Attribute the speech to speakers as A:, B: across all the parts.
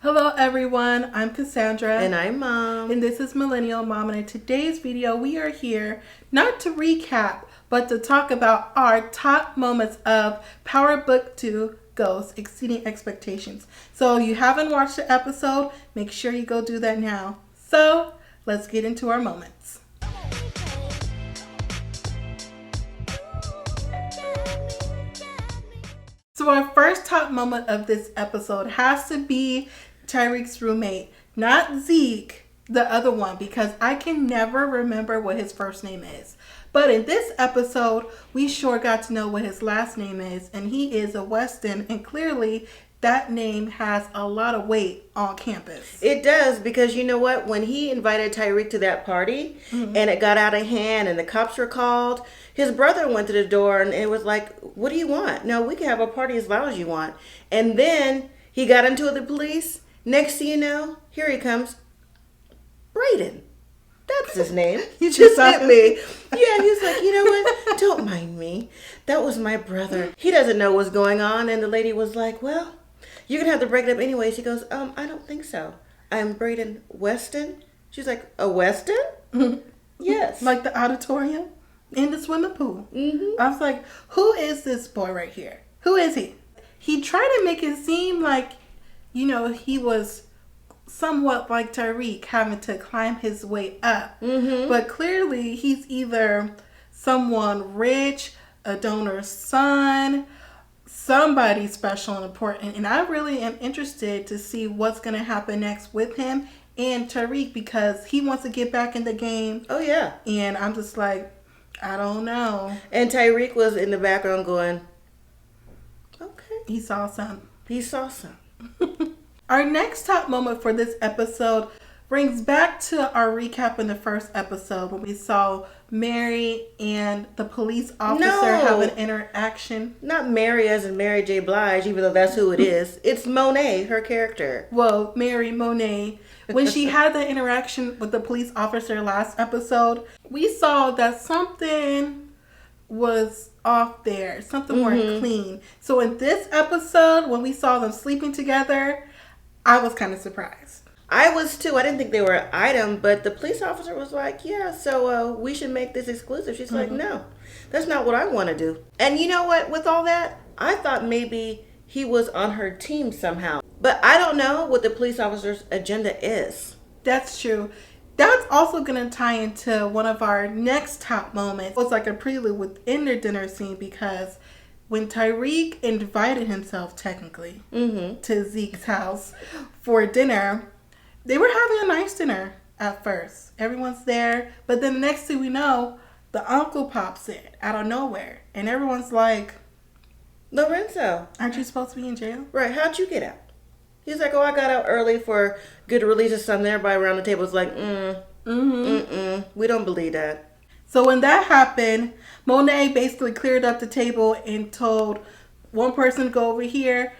A: Hello everyone, I'm Cassandra.
B: And I'm Mom.
A: And this is Millennial Mom, and in today's video we are here not to recap, but to talk about our top moments of Power Book 2 Ghost Exceeding Expectations. So if you haven't watched the episode, make sure you go do that now. So let's get into our moments. So our first top moment of this episode has to be Tyreeks' roommate, not Zeke, the other one, because I can never remember what his first name is. But in this episode, we sure got to know what his last name is, and he is a Weston, and clearly that name has a lot of weight on campus.
B: It does, because you know what? When he invited Tyreek to that party, and it got out of hand and the cops were called, his brother went to the door and it was like, what do you want? No, we can have a party as loud as you want. And then he got into the police. Next thing you know, here he comes. Braden. That's his name.
A: He just
B: hit me. Yeah, he's like, you know what? Don't mind me. That was my brother. He doesn't know what's going on. And the lady was like, well, you're going to have to break it up anyway. She goes, I don't think so. I'm Braden Weston. She's like, a Weston? Yes.
A: Like the auditorium in the swimming pool. I was like, who is this boy right here? Who is he? He tried to make it seem like, you know, he was somewhat like Tyreek, having to climb his way up. But clearly he's either someone rich, a donor's son, somebody special and important. And I really am interested to see what's going to happen next with him and Tyreek, because he wants to get back in the game.
B: Oh, yeah.
A: And I'm just like, I don't know.
B: And Tyreek was in the background going, okay.
A: He saw something.
B: He saw something.
A: Our next top moment for this episode brings back to our recap in the first episode when we saw Mary and the police officer have an interaction.
B: Not Mary as in Mary J. Blige, even though that's who it is. It's Monet, her character.
A: Well, Mary Monet. When she had the interaction with the police officer last episode, we saw that something was off there. Something weren't clean. So in this episode, when we saw them sleeping together, I was kind of surprised.
B: I was too. I didn't think they were an item, but the police officer was like, yeah, so we should make this exclusive. She's like, no, that's not what I want to do. And you know what? With all that, I thought maybe he was on her team somehow. But I don't know what the police officer's agenda is.
A: That's true. That's also going to tie into one of our next top moments. It was like a prelude within their dinner scene, because when Tyreek invited himself technically to Zeke's house for dinner, they were having a nice dinner at first. Everyone's there. But then the next thing we know, the uncle pops in out of nowhere. And everyone's like,
B: Lorenzo,
A: aren't you supposed to be in jail?
B: Right, how'd you get out? He's like, oh, I got out early for good release or something. Everybody around the table was like, we don't believe that.
A: So when that happened, Monet basically cleared up the table and told one person to go over here.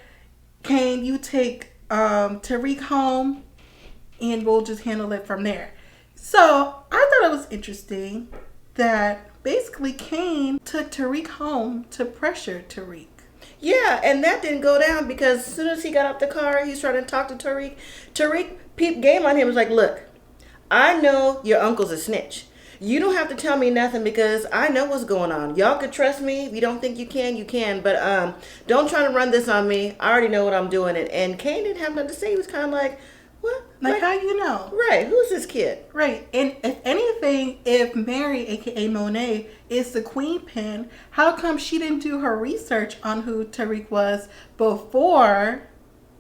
A: Kane, you take Tyreek home, and we'll just handle it from there. So I thought it was interesting that basically Kane took Tyreek home to pressure Tyreek.
B: Yeah, and that didn't go down, because as soon as he got out the car, he's trying to talk to Tyreek. Tyreek peeped game on him. Was like, look, I know your uncle's a snitch. You don't have to tell me nothing, because I know what's going on. Y'all could trust me. If you don't think you can, you can. But don't try to run this on me. I already know what I'm doing. And Kane didn't have nothing to say. He was kind of like, what?
A: Like, how you know?
B: Right. Who's this kid?
A: Right. And if anything, if Mary, a.k.a. Monet, is the queen pin, how come she didn't do her research on who Tyreek was before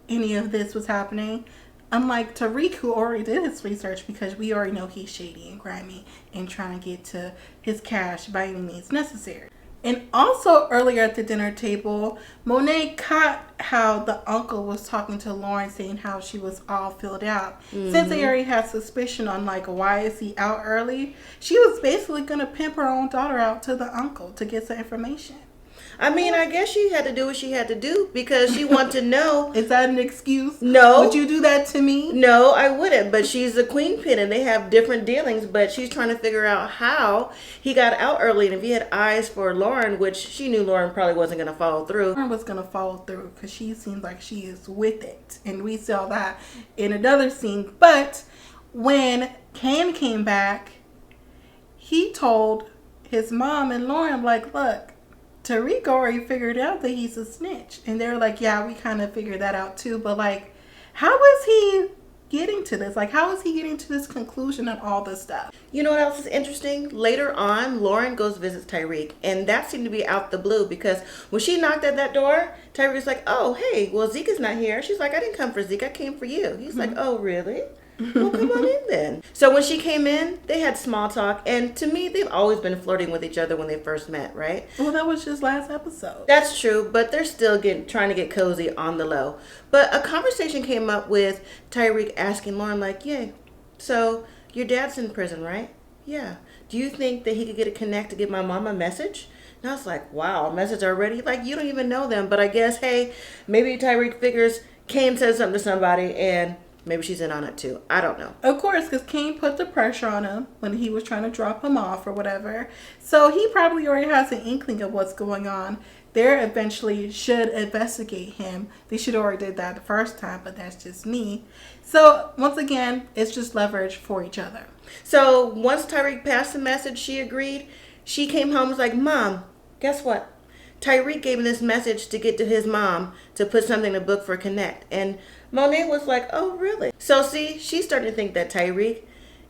A: any of this was happening? Unlike Tyreek, who already did his research, because we already know he's shady and grimy and trying to get to his cash by any means necessary. And also earlier at the dinner table, Monet caught how the uncle was talking to Lauren, saying how she was all filled out. Since they already had suspicion on like, why is he out early, she was basically going to pimp her own daughter out to the uncle to get some information.
B: I mean, I guess she had to do what she had to do because she wanted to know.
A: Is that an excuse?
B: No.
A: Would you do that to me?
B: No, I wouldn't. But she's the queen pin and they have different dealings. But she's trying to figure out how he got out early. And if he had eyes for Lauren, which she knew Lauren probably wasn't going to follow through.
A: Lauren was going to follow through because she seems like she is with it. And we saw that in another scene. But when Kane came back, he told his mom and Lauren, like, look, Tyreek already figured out that he's a snitch. And they were like, yeah, we kind of figured that out too. But, like, how is he getting to this? Like, how is he getting to this conclusion of all this stuff?
B: You know what else is interesting? Later on, Lauren goes visits Tyreek. And that seemed to be out the blue because when she knocked at that door, Tyreek's like, oh, hey, well, Zeke is not here. She's like, I didn't come for Zeke. I came for you. He's like, oh, really? Well, come on in then. So when she came in, they had small talk. And to me, they've always been flirting with each other when they first met, right?
A: Well, that was just last episode.
B: That's true, but they're still trying to get cozy on the low. But a conversation came up with Tyreek asking Lauren, like, yeah, so your dad's in prison, right? Yeah. Do you think that he could get a connect to give my mom a message? And I was like, wow, a message already? Like, you don't even know them. But I guess, hey, maybe Tyreek figures Kane said something to somebody and maybe she's in on it too. I don't know.
A: Of course, because Kane put the pressure on him when he was trying to drop him off or whatever. So he probably already has an inkling of what's going on. They eventually should investigate him. They should already did that the first time, but that's just me. So once again, it's just leverage for each other.
B: So once Tyreek passed the message, she agreed. She came home and was like, Mom, guess what? Tyreek gave me this message to get to his mom to put something in the book for Connect. And Monet was like, oh, really? So, see, she's starting to think that Tyreek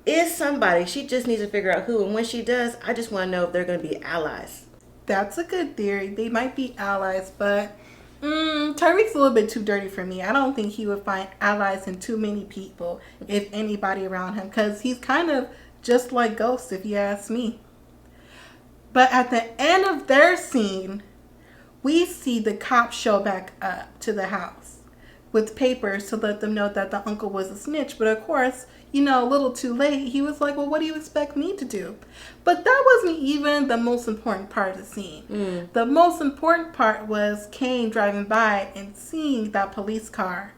B: is somebody. She just needs to figure out who. And when she does, I just want to know if they're going to be allies.
A: That's a good theory. They might be allies, but Tyreek's a little bit too dirty for me. I don't think he would find allies in too many people, if anybody around him, because he's kind of just like Ghost, if you ask me. But at the end of their scene, we see the cops show back up to the house with papers to let them know that the uncle was a snitch. But of course, a little too late. He was like, well, what do you expect me to do? But that wasn't even the most important part of the scene. The most important part was Kane driving by and seeing that police car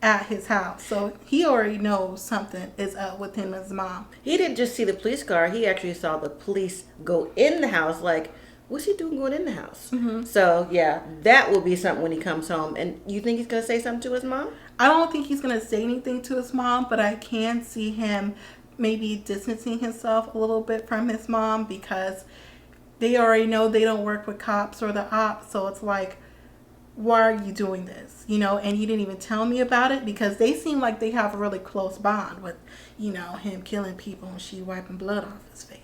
A: at his house. So he already knows something is up with him and his mom.
B: He didn't just see the police car. He actually saw the police go in the house. Like, what's he doing going in the house? So, yeah, that will be something when he comes home. And you think he's going to say something to his mom?
A: I don't think he's going to say anything to his mom, but I can see him maybe distancing himself a little bit from his mom because they already know they don't work with cops or the ops. So it's like, why are you doing this? And you didn't even tell me about it, because they seem like they have a really close bond with, him killing people and she wiping blood off his face.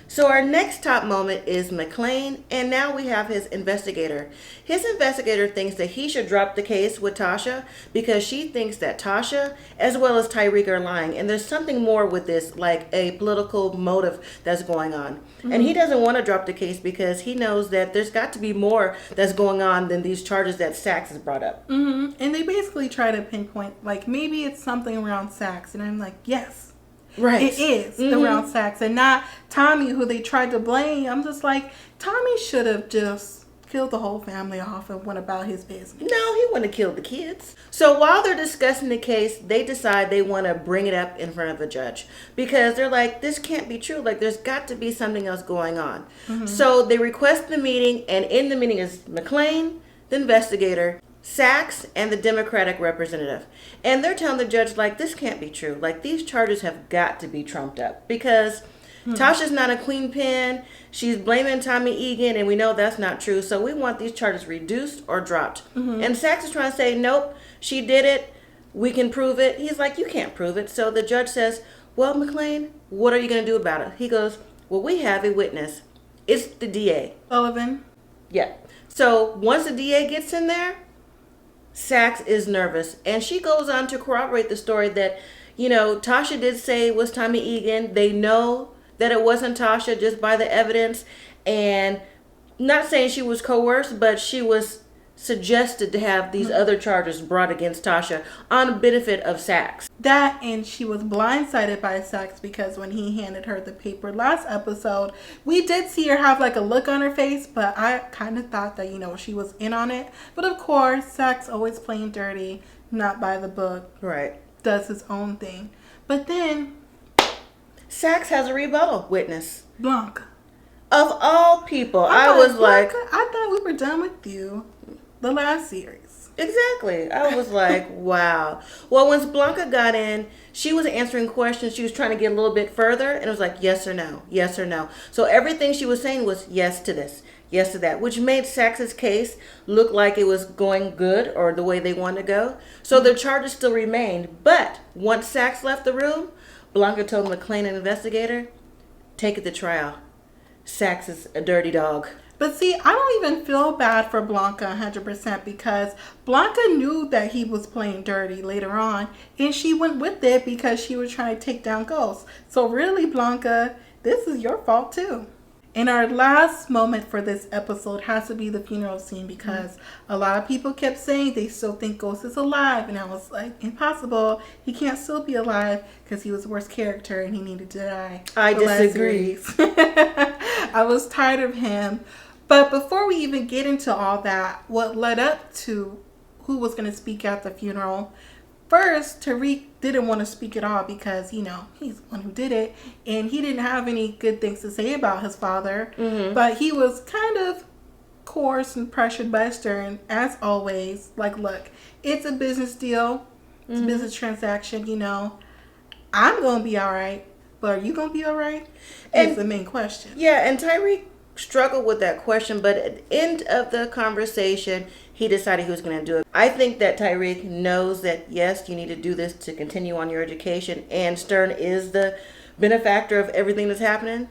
B: So our next top moment is McLean, and now we have his investigator. His investigator thinks that he should drop the case with Tasha because she thinks that Tasha as well as Tyreek are lying. And there's something more with this, like a political motive that's going on. And he doesn't want to drop the case because he knows that there's got to be more that's going on than these charges that Sachs has brought up.
A: And they basically try to pinpoint, like, maybe it's something around Sachs. And I'm like, yes.
B: Right.
A: It is around Sachs and not Tommy, who they tried to blame. I'm just like, Tommy should have just killed the whole family off and went about his business.
B: No, he wouldn't have killed the kids. So while they're discussing the case, they decide they want to bring it up in front of the judge because they're like, this can't be true. Like, there's got to be something else going on. So they request the meeting, and in the meeting is McLean, the investigator, Sachs, and the Democratic representative. And they're telling the judge, like, this can't be true. Like, these charges have got to be trumped up because Tasha's not a queen pin. She's blaming Tommy Egan, and we know that's not true. So we want these charges reduced or dropped. And Sachs is trying to say, nope, she did it. We can prove it. He's like, you can't prove it. So the judge says, well, McLean, what are you going to do about it? He goes, well, we have a witness. It's the DA.
A: Sullivan.
B: Yeah. So once the DA gets in there, Sachs is nervous, and she goes on to corroborate the story that, Tasha did say it was Tommy Egan. They know that it wasn't Tasha just by the evidence, and not saying she was coerced, but she was suggested to have these other charges brought against Tasha on the benefit of Saxe.
A: That, and she was blindsided by Saxe because when he handed her the paper last episode, we did see her have like a look on her face, but I kind of thought that, she was in on it. But of course, Saxe always playing dirty, not by the book.
B: Right.
A: Does his own thing. But then
B: Saxe has a rebuttal witness.
A: Blanca.
B: Of all people, I
A: thought we were done with you the last series.
B: Exactly. I was like, wow. Well, once Blanca got in, she was answering questions. She was trying to get a little bit further, and it was like, yes or no, yes or no. So everything she was saying was yes to this, yes to that, which made Saxe's case look like it was going good or the way they wanted to go. So the charges still remained. But once Saxe left the room, Blanca told McClain, an investigator, take it to trial. Saxe is a dirty dog.
A: But see, I don't even feel bad for Blanca 100% because Blanca knew that he was playing dirty later on, and she went with it because she was trying to take down Ghost. So really, Blanca, this is your fault too. And our last moment for this episode has to be the funeral scene because a lot of people kept saying they still think Ghost is alive. And I was like, impossible. He can't still be alive because he was the worst character and he needed to die.
B: I disagree.
A: I was tired of him. But before we even get into all that, what led up to who was going to speak at the funeral, first, Tyreek didn't want to speak at all because, he's the one who did it. And he didn't have any good things to say about his father. Mm-hmm. But he was kind of coerced and pressured by Stern, as always. Like, look, it's a business deal. It's a business transaction, I'm going to be all right. But are you going to be all right? That's the main question.
B: Yeah, and Tyreek struggled with that question, but at the end of the conversation, he decided he was going to do it. I think that Tyreek knows that, yes, you need to do this to continue on your education, and Stern is the benefactor of everything that's happening,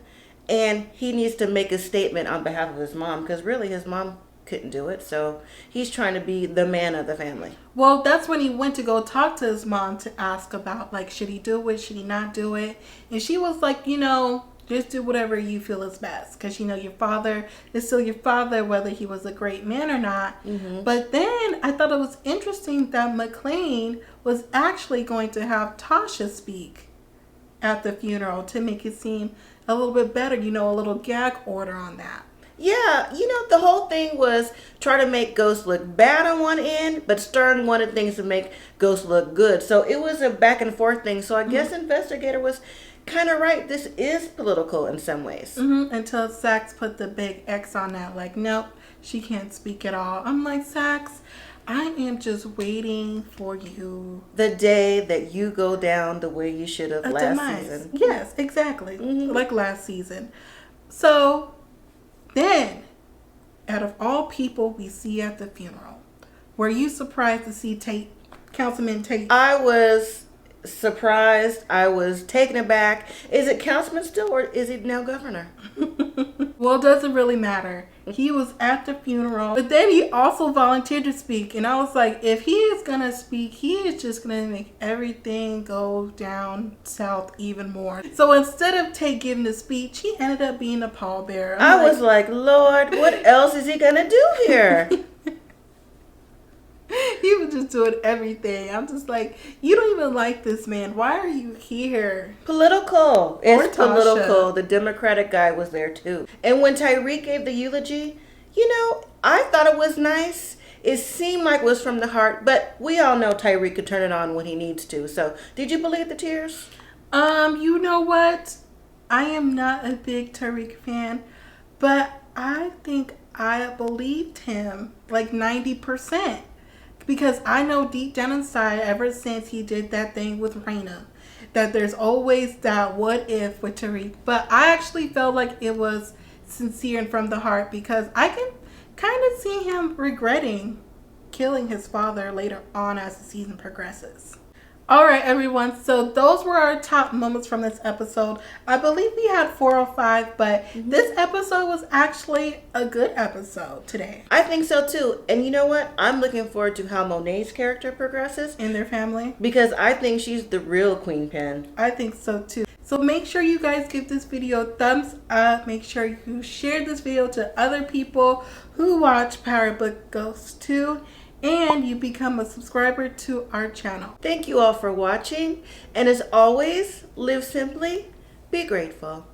B: and he needs to make a statement on behalf of his mom, because really his mom couldn't do it, so he's trying to be the man of the family.
A: Well, that's when he went to go talk to his mom to ask about, like, should he do it, should he not do it, and she was like, just do whatever you feel is best. Because, your father is still your father, whether he was a great man or not. Mm-hmm. But then I thought it was interesting that McClain was actually going to have Tasha speak at the funeral to make it seem a little bit better, a little gag order on that.
B: Yeah, the whole thing was try to make Ghost look bad on one end, but Stern wanted things to make Ghost look good. So it was a back and forth thing. So I guess Investigator was kind of right. This is political in some ways. Mm-hmm.
A: Until Saxe put the big X on that. Like, nope, she can't speak at all. I'm like, Saxe, I am just waiting for you.
B: The day that you go down the way you should have last season.
A: Yes, exactly. Mm-hmm. Like last season. So then, out of all people we see at the funeral, were you surprised to see Councilman Tate?
B: I was surprised. I was taken aback. Is it councilman still, or is he now governor?
A: Well, it doesn't really matter. He was at the funeral, but then he also volunteered to speak, and I was like, if he is gonna speak, he is just gonna make everything go down south even more. So instead of Tate giving the speech, he ended up being a pallbearer.
B: I was like, Lord, what else is he gonna do here?
A: He was just doing everything. I'm just like, you don't even like this man. Why are you here?
B: Political. It's political. The Democratic guy was there too. And when Tyreek gave the eulogy, I thought it was nice. It seemed like it was from the heart, but we all know Tyreek could turn it on when he needs to. So, did you believe the tears?
A: You know what? I am not a big Tyreek fan, but I think I believed him like 90%. Because I know deep down inside, ever since he did that thing with Raina, that there's always that what if with Tyreek. But I actually felt like it was sincere and from the heart because I can kind of see him regretting killing his father later on as the season progresses. All right, everyone. So those were our top moments from this episode. I believe we had 4 or 5, but this episode was actually a good episode today.
B: I think so too. And you know what? I'm looking forward to how Monet's character progresses.
A: In their family.
B: Because I think she's the real Queen Pen.
A: I think so too. So make sure you guys give this video a thumbs up. Make sure you share this video to other people who watch Power Book Ghosts too. And you become a subscriber to our channel.
B: Thank you all for watching. And as always, live simply, be grateful.